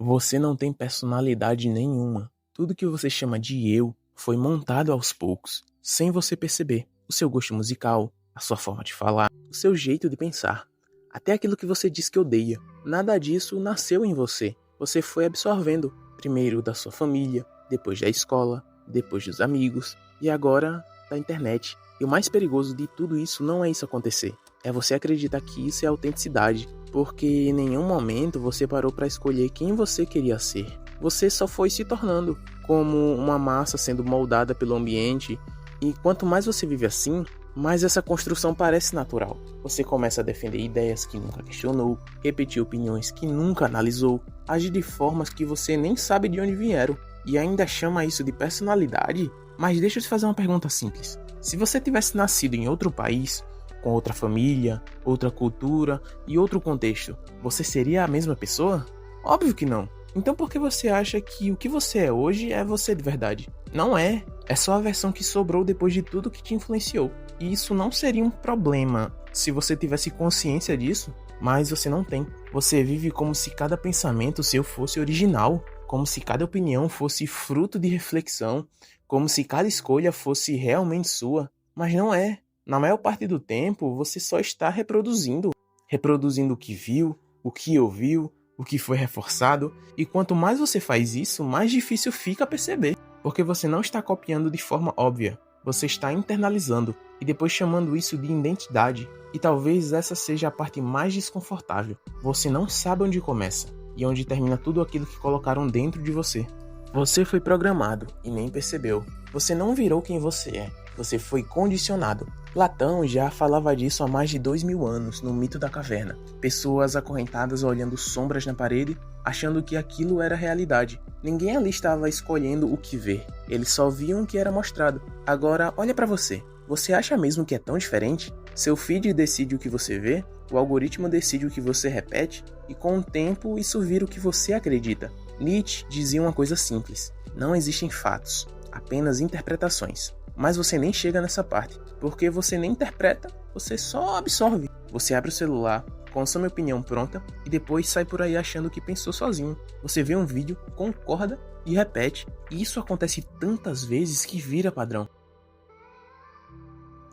Você não tem personalidade nenhuma. Tudo que você chama de eu foi montado aos poucos, sem você perceber. O seu gosto musical, a sua forma de falar, o seu jeito de pensar. Até aquilo que você diz que odeia. Nada disso nasceu em você. Você foi absorvendo, primeiro da sua família, depois da escola, depois dos amigos e agora da internet. E o mais perigoso de tudo isso não é isso acontecer. É você acreditar que isso é autenticidade, porque em nenhum momento você parou para escolher quem você queria ser. Você só foi se tornando como uma massa sendo moldada pelo ambiente, e quanto mais você vive assim, mais essa construção parece natural. Você começa a defender ideias que nunca questionou, repetir opiniões que nunca analisou, agir de formas que você nem sabe de onde vieram, e ainda chama isso de personalidade? Mas deixa eu te fazer uma pergunta simples. Se você tivesse nascido em outro país, com outra família, outra cultura e outro contexto, você seria a mesma pessoa? Óbvio que não. Então por que você acha que o que você é hoje é você de verdade? Não é. É só a versão que sobrou depois de tudo que te influenciou. E isso não seria um problema se você tivesse consciência disso, mas você não tem. Você vive como se cada pensamento seu fosse original, como se cada opinião fosse fruto de reflexão, como se cada escolha fosse realmente sua, mas não é. Na maior parte do tempo, você só está reproduzindo o que viu, o que ouviu, o que foi reforçado, e quanto mais você faz isso, mais difícil fica perceber, porque você não está copiando de forma óbvia, você está internalizando e depois chamando isso de identidade, e talvez essa seja a parte mais desconfortável. Você não sabe onde começa e onde termina tudo aquilo que colocaram dentro de você. Você foi programado e nem percebeu. Você não virou quem você é. Você foi condicionado. Platão já falava disso há mais de 2000 anos, no mito da caverna. Pessoas acorrentadas olhando sombras na parede, achando que aquilo era realidade. Ninguém ali estava escolhendo o que ver. Eles só viam o que era mostrado. Agora, olha pra você. Você acha mesmo que é tão diferente? Seu feed decide o que você vê, o algoritmo decide o que você repete, e com o tempo isso vira o que você acredita. Nietzsche dizia uma coisa simples: não existem fatos, apenas interpretações. Mas você nem chega nessa parte, porque você nem interpreta, você só absorve. Você abre o celular, consome a opinião pronta e depois sai por aí achando que pensou sozinho. Você vê um vídeo, concorda e repete. E isso acontece tantas vezes que vira padrão.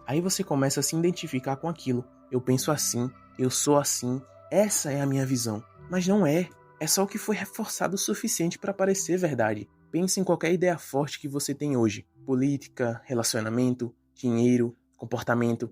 Aí você começa a se identificar com aquilo. Eu penso assim, eu sou assim, essa é a minha visão. Mas não é. É só o que foi reforçado o suficiente para parecer verdade. Pense em qualquer ideia forte que você tem hoje. Política, relacionamento, dinheiro, comportamento.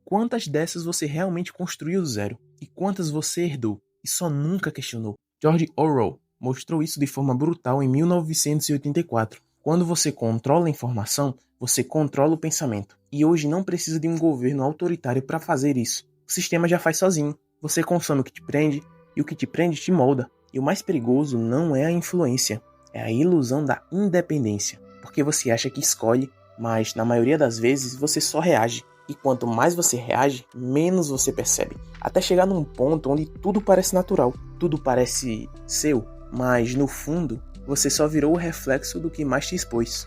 Quantas dessas você realmente construiu do zero? E quantas você herdou e só nunca questionou? George Orwell mostrou isso de forma brutal em 1984. Quando você controla a informação, você controla o pensamento. E hoje não precisa de um governo autoritário para fazer isso. O sistema já faz sozinho. Você consome o que te prende e o que te prende te molda. E o mais perigoso não é a influência, é a ilusão da independência. Porque você acha que escolhe, mas na maioria das vezes você só reage. E quanto mais você reage, menos você percebe. Até chegar num ponto onde tudo parece natural, tudo parece seu, mas no fundo você só virou o reflexo do que mais te expôs.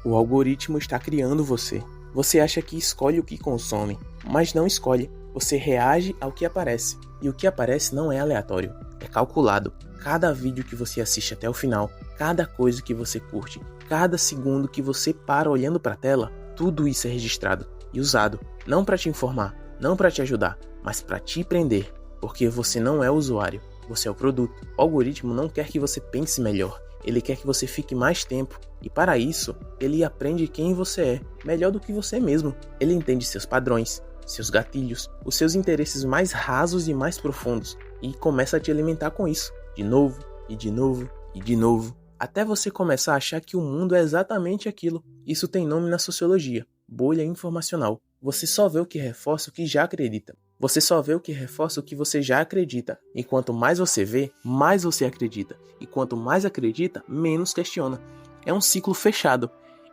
O algoritmo está criando você. Você acha que escolhe o que consome, mas não escolhe. Você reage ao que aparece. E o que aparece não é aleatório, é calculado. Cada vídeo que você assiste até o final, cada coisa que você curte, cada segundo que você para olhando para a tela, tudo isso é registrado e usado, não para te informar, não para te ajudar, mas para te prender, porque você não é o usuário, você é o produto. O algoritmo não quer que você pense melhor, ele quer que você fique mais tempo, e para isso, ele aprende quem você é, melhor do que você mesmo. Ele entende seus padrões, seus gatilhos, os seus interesses mais rasos e mais profundos, e começa a te alimentar com isso, de novo, e de novo, e de novo, até você começar a achar que o mundo é exatamente aquilo. Isso tem nome na sociologia: bolha informacional. Você só vê o que reforça o que já acredita. Você só vê o que reforça o que você já acredita. E quanto mais você vê, mais você acredita. E quanto mais acredita, menos questiona. É um ciclo fechado.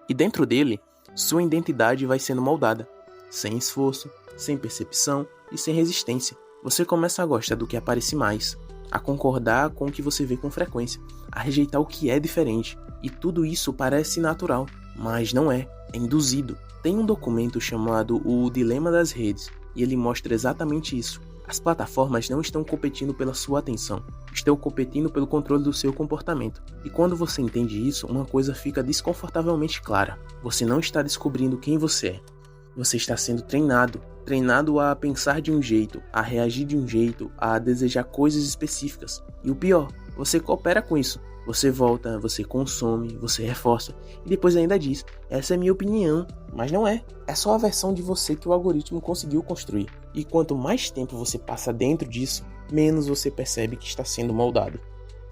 E dentro dele, sua identidade vai sendo moldada. Sem esforço, sem percepção e sem resistência. Você começa a gostar do que aparece mais, a concordar com o que você vê com frequência, a rejeitar o que é diferente. E tudo isso parece natural, mas não é, é induzido. Tem um documento chamado O Dilema das Redes, e ele mostra exatamente isso. As plataformas não estão competindo pela sua atenção, estão competindo pelo controle do seu comportamento. E quando você entende isso, uma coisa fica desconfortavelmente clara. Você não está descobrindo quem você é. Você está sendo treinado a pensar de um jeito, a reagir de um jeito, a desejar coisas específicas. E o pior, você coopera com isso. Você volta, você consome, você reforça e depois ainda diz, essa é minha opinião, mas não é. É só a versão de você que o algoritmo conseguiu construir. E quanto mais tempo você passa dentro disso, menos você percebe que está sendo moldado.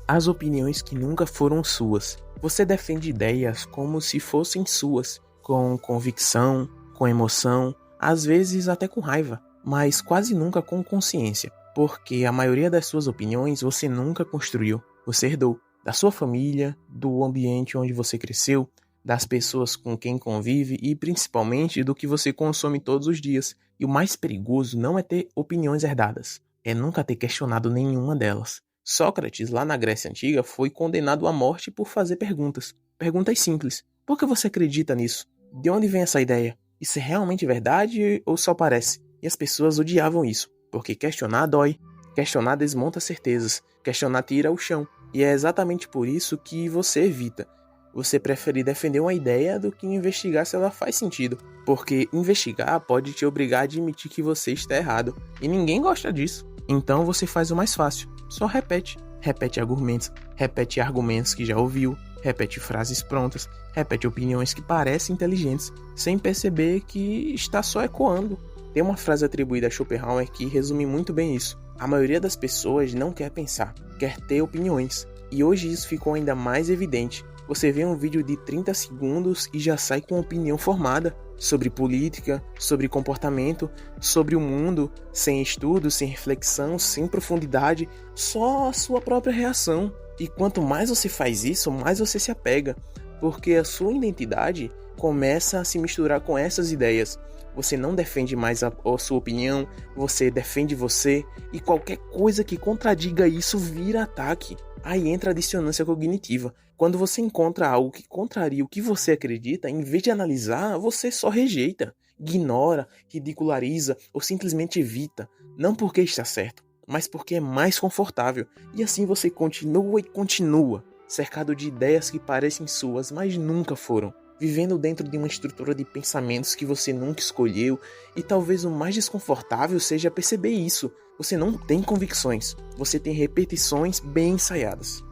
As opiniões que nunca foram suas. Você defende ideias como se fossem suas, com convicção, com emoção, às vezes até com raiva, mas quase nunca com consciência, porque a maioria das suas opiniões você nunca construiu, você herdou. Da sua família, do ambiente onde você cresceu, das pessoas com quem convive e principalmente do que você consome todos os dias. E o mais perigoso não é ter opiniões herdadas, é nunca ter questionado nenhuma delas. Sócrates, lá na Grécia Antiga, foi condenado à morte por fazer perguntas. Perguntas simples. Por que você acredita nisso? De onde vem essa ideia? Isso é realmente verdade ou só parece? E as pessoas odiavam isso, porque questionar dói. Questionar desmonta certezas. Questionar tira o chão. E é exatamente por isso que você evita. Você prefere defender uma ideia do que investigar se ela faz sentido. Porque investigar pode te obrigar a admitir que você está errado. E ninguém gosta disso. Então você faz o mais fácil. Só repete. Repete argumentos que já ouviu. Repete frases prontas. Repete opiniões que parecem inteligentes, sem perceber que está só ecoando. Tem uma frase atribuída a Schopenhauer que resume muito bem isso. A maioria das pessoas não quer pensar, quer ter opiniões. E hoje isso ficou ainda mais evidente. Você vê um vídeo de 30 segundos e já sai com opinião formada sobre política, sobre comportamento, sobre o mundo, sem estudo, sem reflexão, sem profundidade, só a sua própria reação. E quanto mais você faz isso, mais você se apega, porque a sua identidade começa a se misturar com essas ideias. Você não defende mais a sua opinião, você defende você, e qualquer coisa que contradiga isso vira ataque. Aí entra a dissonância cognitiva. Quando você encontra algo que contraria o que você acredita, em vez de analisar, você só rejeita, ignora, ridiculariza ou simplesmente evita. Não porque está certo, mas porque é mais confortável. E assim você continua e continua, cercado de ideias que parecem suas, mas nunca foram. Vivendo dentro de uma estrutura de pensamentos que você nunca escolheu, e talvez o mais desconfortável seja perceber isso. Você não tem convicções, você tem repetições bem ensaiadas.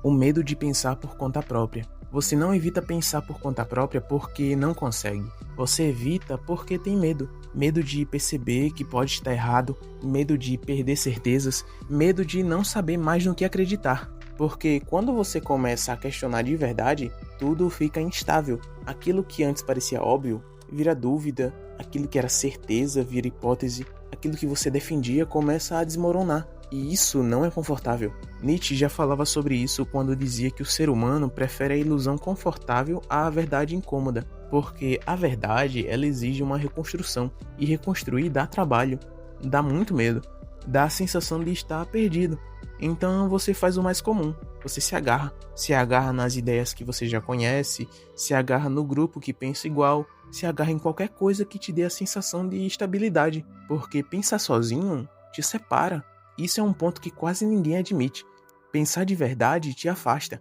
O medo de pensar por conta própria. Você não evita pensar por conta própria porque não consegue. Você evita porque tem medo. Medo de perceber que pode estar errado, medo de perder certezas, medo de não saber mais no que acreditar. Porque quando você começa a questionar de verdade, tudo fica instável. Aquilo que antes parecia óbvio vira dúvida, aquilo que era certeza vira hipótese, aquilo que você defendia começa a desmoronar. E isso não é confortável. Nietzsche já falava sobre isso quando dizia que o ser humano prefere a ilusão confortável à verdade incômoda, porque a verdade ela exige uma reconstrução, e reconstruir dá trabalho, dá muito medo, dá a sensação de estar perdido. Então você faz o mais comum, você se agarra nas ideias que você já conhece, se agarra no grupo que pensa igual, se agarra em qualquer coisa que te dê a sensação de estabilidade, porque pensar sozinho te separa. Isso é um ponto que quase ninguém admite. Pensar de verdade te afasta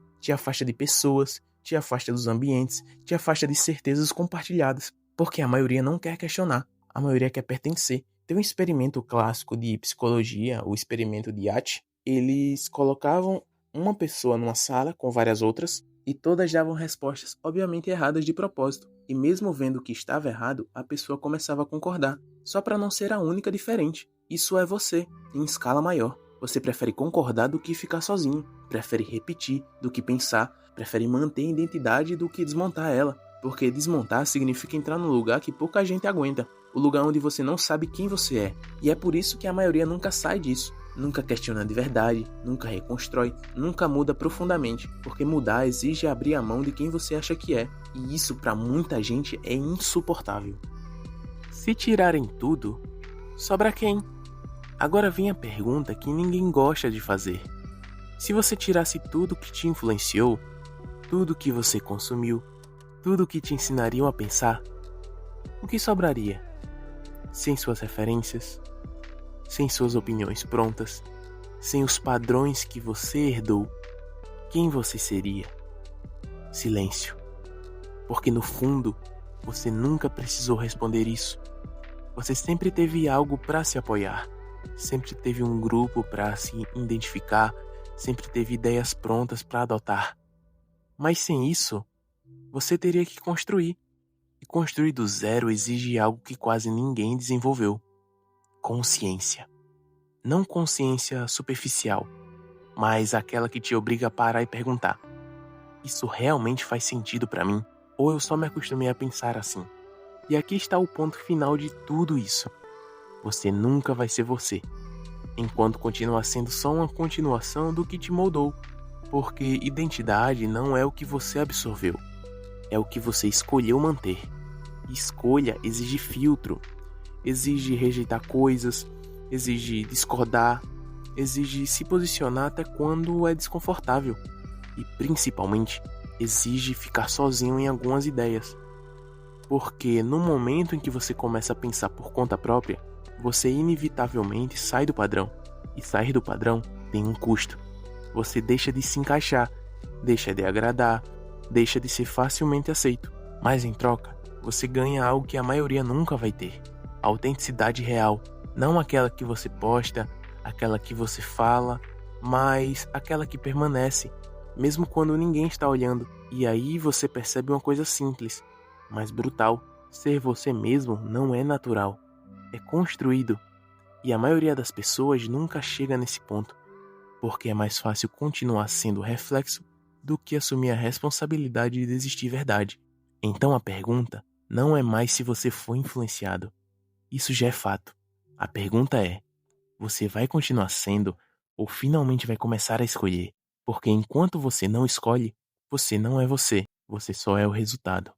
de pessoas, te afasta dos ambientes, te afasta de certezas compartilhadas, porque a maioria não quer questionar, a maioria quer pertencer. Tem um experimento clássico de psicologia, o experimento de Yates. Eles colocavam uma pessoa numa sala com várias outras e todas davam respostas obviamente erradas de propósito. E mesmo vendo que estava errado, a pessoa começava a concordar, só para não ser a única diferente. Isso é você, em escala maior. Você prefere concordar do que ficar sozinho, prefere repetir do que pensar, prefere manter a identidade do que desmontar ela, porque desmontar significa entrar num lugar que pouca gente aguenta, o lugar onde você não sabe quem você é. E é por isso que a maioria nunca sai disso, nunca questiona de verdade, nunca reconstrói, nunca muda profundamente, porque mudar exige abrir a mão de quem você acha que é, e isso para muita gente é insuportável. Se tirarem tudo, sobra quem? Agora vem a pergunta que ninguém gosta de fazer. Se você tirasse tudo que te influenciou, tudo que você consumiu, tudo que te ensinariam a pensar, o que sobraria? Sem suas referências, sem suas opiniões prontas, sem os padrões que você herdou, quem você seria? Silêncio. Porque no fundo, você nunca precisou responder isso. Você sempre teve algo para se apoiar, sempre teve um grupo para se identificar, sempre teve ideias prontas para adotar. Mas sem isso, você teria que construir. E construir do zero exige algo que quase ninguém desenvolveu: consciência. Não consciência superficial, mas aquela que te obriga a parar e perguntar: isso realmente faz sentido para mim? Ou eu só me acostumei a pensar assim? E aqui está o ponto final de tudo isso. Você nunca vai ser você, enquanto continuar sendo só uma continuação do que te moldou. Porque identidade não é o que você absorveu, é o que você escolheu manter. Escolha exige filtro, exige rejeitar coisas, exige discordar, exige se posicionar até quando é desconfortável. E principalmente, exige ficar sozinho em algumas ideias. Porque no momento em que você começa a pensar por conta própria, você inevitavelmente sai do padrão. E sair do padrão tem um custo. Você deixa de se encaixar, deixa de agradar, deixa de ser facilmente aceito. Mas em troca, você ganha algo que a maioria nunca vai ter: a autenticidade real. Não aquela que você posta, aquela que você fala, mas aquela que permanece, mesmo quando ninguém está olhando. E aí você percebe uma coisa simples, mas brutal: ser você mesmo não é natural, é construído. E a maioria das pessoas nunca chega nesse ponto, porque é mais fácil continuar sendo reflexo do que assumir a responsabilidade de existir verdade. Então a pergunta não é mais se você foi influenciado. Isso já é fato. A pergunta é: você vai continuar sendo ou finalmente vai começar a escolher? Porque enquanto você não escolhe, você não é você. Você só é o resultado.